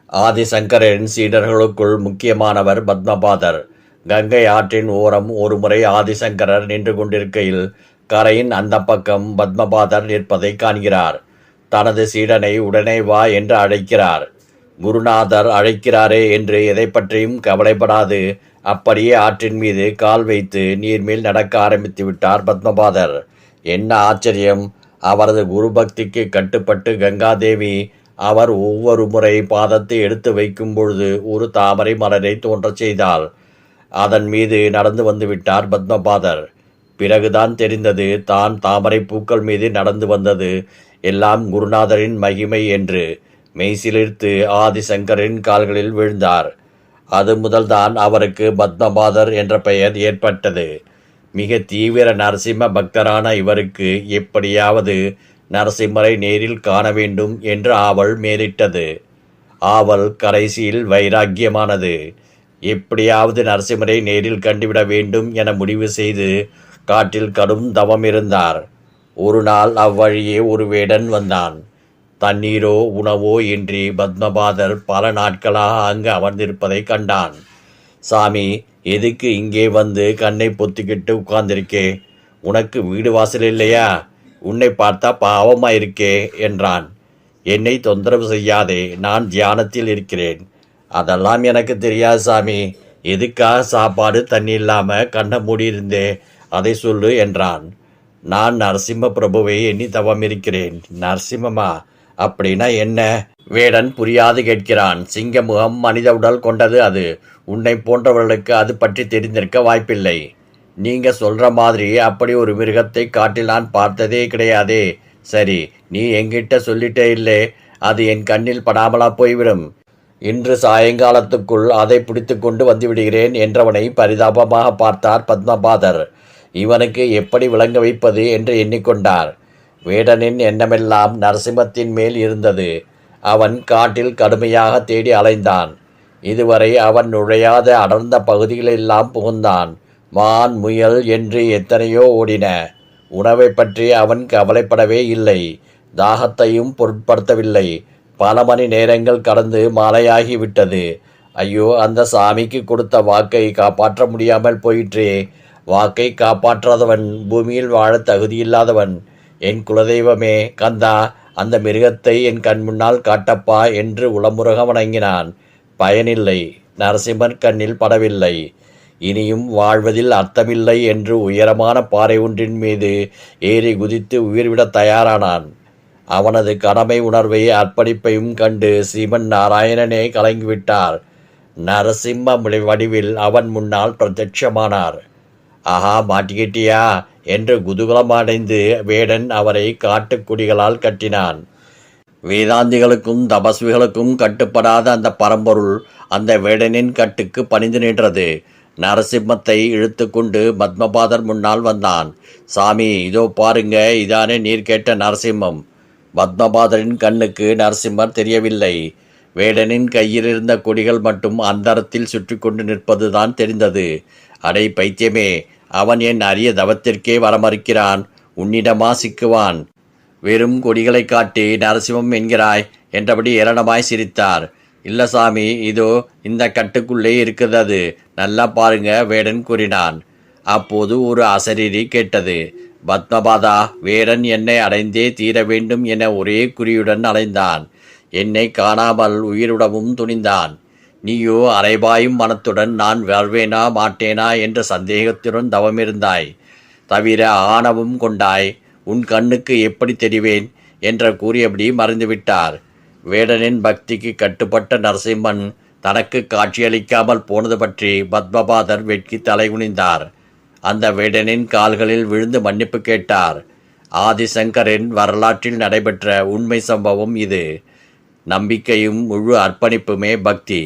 ஆதிசங்கரின் சீடர்களுக்குள் முக்கியமானவர் பத்மபாதர். கங்கை ஆற்றின் ஓரம் ஒருமுறை ஆதிசங்கரர் நின்று கொண்டிருக்கையில் கரையின் அந்த பக்கம் பத்மபாதர் நிற்பதை காண்கிறார். தனது சீடனை உடனே வா என்று அழைக்கிறார். குருநாதர் அழைக்கிறாரே என்று எதை பற்றியும் கவலைப்படாது அப்படியே ஆற்றின் மீது கால் வைத்து நீர்மேல் நடக்க ஆரம்பித்து விட்டார் பத்மபாதர். என்ன ஆச்சரியம்! அவரது குரு பக்திக்கு கட்டுப்பட்டு கங்காதேவி அவர் ஒவ்வொரு முறை பாதத்தை எடுத்து வைக்கும் பொழுது ஒரு தாமரை மலரை தோன்றச் செய்தாள். அதன் மீது நடந்து வந்துவிட்டார் பத்மபாதர். பிறகுதான் தெரிந்தது தான் தாமரை பூக்கள் மீது நடந்து வந்தது எல்லாம் குருநாதரின் மகிமை என்று. மெய்சிலிர்த்து ஆதிசங்கரின் கால்களில் விழுந்தார். அது முதல்தான் அவருக்கு பத்மபாதர் என்ற பெயர் ஏற்பட்டது. மிக தீவிர நரசிம்ம பக்தரான இவருக்கு எப்படியாவது நரசிம்மரை நேரில் காண வேண்டும் என்று ஆவல் மேலிட்டது. ஆவல் கடைசியில் வைராக்கியமானது. எப்படியாவது நரசிம்மரை நேரில் கண்டுவிட வேண்டும் என முடிவு செய்து காட்டில் கடும் தவம் இருந்தார். ஒரு நாள் அவ்வழியே ஒரு வேடன் வந்தான். தண்ணீரோ உணவோ இன்றி பத்மபாதர் பல நாட்களாக அங்கு அமர்ந்திருப்பதை கண்டான். சாமி, எதுக்கு இங்கே வந்து கண்ணை பொத்திக்கிட்டு உட்கார்ந்திருக்கே? உனக்கு வீடு வாசல் இல்லையா? உன்னை பார்த்தா பாவமாயிருக்கே என்றான். என்னை தொந்தரவு செய்யாதே, நான் தியானத்தில் இருக்கிறேன். அதெல்லாம் எனக்கு தெரியாது சாமி. எதுக்காக சாப்பாடு தண்ணி இல்லாமல் கண்ணை மூடியிருந்தே, அதை சொல்லு என்றான். நான் நரசிம்ம பிரபுவை எண்ணி தவம் இருக்கிறேன். நரசிம்மமா? அப்படின்னா என்ன? வேடன் புரியாது கேட்கிறான். சிங்க முகம், மனித உடல் கொண்டது அது. உன்னை போன்றவர்களுக்கு அது பற்றி தெரிந்திருக்க வாய்ப்பில்லை. நீங்க சொல்ற மாதிரி அப்படி ஒரு மிருகத்தை காட்டில் நான் பார்த்ததே கிடையாதே. சரி, நீ என்கிட்ட சொல்லிட்டே இல்லை, அது என் கண்ணில் படாமலா போய்விடும். இன்று சாயங்காலத்துக்குள் அதை பிடித்து கொண்டு வந்து விடுகிறேன் என்றவனை பரிதாபமாக பார்த்தார் பத்மபாதர். இவனுக்கு எப்படி விளங்க வைப்பது என்று எண்ணிக்கொண்டார். வேடனின் எண்ணமெல்லாம் நரசிம்மத்தின் மேல் இருந்தது. அவன் காட்டில் கடுமையாக தேடி அலைந்தான். இதுவரை அவன் நுழையாத அடர்ந்த பகுதிகளெல்லாம் புகுந்தான். மான், முயல் என்று எத்தனையோ ஓடின. உணவை பற்றி அவன் கவலைப்படவே இல்லை. தாகத்தையும் பொருட்படுத்தவில்லை. பல மணி நேரங்கள் கடந்து மாலையாகிவிட்டது. ஐயோ, அந்த சாமிக்கு கொடுத்த வாக்கை காப்பாற்ற முடியாமல் போயிற்றே. வாக்கை காப்பாற்றாதவன் பூமியில் வாழ தகுதியில்லாதவன். என் குலதெய்வமே கந்தா, அந்த மிருகத்தை என் கண் முன்னால் காட்டப்பா என்று உளமுருக வணங்கினான். பயனில்லை. நரசிம்மன் கண்ணில் படவில்லை. இனியும் வாழ்வதில் அர்த்தமில்லை என்று உயரமான பாறை ஒன்றின் மீது ஏறி குதித்து உயிர்விட தயாரானான். அவனது கடமை உணர்வை அர்ப்பணிப்பையும் கண்டு ஸ்ரீமன் நாராயணனே கலங்கிவிட்டார். நரசிம்ம வடிவில் அவன் முன்னால் பிரத்யட்சமானார். ஆஹா, மாட்டிக்கிட்டியா என்று குதூகலமடைந்து வேடன் அவரை காட்டுக்குடிகளால் கட்டினான். வேதாந்திகளுக்கும் தபஸ்விகளுக்கும் கட்டுப்படாத அந்த பரம்பொருள் அந்த வேடனின் கட்டுக்கு பணிந்து நின்றது. நரசிம்மத்தை இழுத்து கொண்டு பத்மபாதர் முன்னால் வந்தான். சாமி, இதோ பாருங்க, இதானே நீர் கேட்ட நரசிம்மம். பத்மபாதரின் கண்ணுக்கு நரசிம்மர் தெரியவில்லை. வேடனின் கையில் இருந்த கொடிகள் மட்டும் அந்தரத்தில் சுற்றி கொண்டு நிற்பதுதான் தெரிந்தது. அடை பைத்தியமே, அவன் என் அரிய தவத்திற்கே வர மறுக்கிறான். உன்னிடமா சிக்குவான்? வெறும் கொடிகளை காட்டி நரசிம்மம் என்கிறாய் என்றபடி ஏளனமாய் சிரித்தார். இல்ல சாமி, இதோ இந்த கட்டுக்குள்ளே இருக்கிறது, நல்லா பாருங்க, வேடன் கூறினான். அப்போது ஒரு அசரீரி கேட்டது. பத்மபாதா, வேடன் என்னை அடைந்தே தீர வேண்டும் என ஒரே குறியுடன் அலைந்தான். என்னை காணாமல் உயிருடவும் துணிந்தான். நீயோ அரைபாயும் மனத்துடன் நான் வருவேனா மாட்டேனா என்ற சந்தேகத்துடன் தவமிருந்தாய். தவிர ஆணவம் கொண்டாய். உன் கண்ணுக்கு எப்படி தெரிவேன் என்று கூறியபடி மறைந்துவிட்டார். வேடனின் பக்திக்கு கட்டுப்பட்ட நரசிம்மன் தனக்கு காட்சியளிக்காமல் போனது பற்றி பத்மபாதர் வெட்கி தலைகுனிந்தார். அந்த வேடனின் கால்களில் விழுந்து மன்னிப்பு கேட்டார். ஆதிசங்கரின் வரலாற்றில் நடைபெற்ற உண்மை சம்பவம் இது. நம்பிக்கையும் முழு அர்ப்பணிப்புமே பக்தி.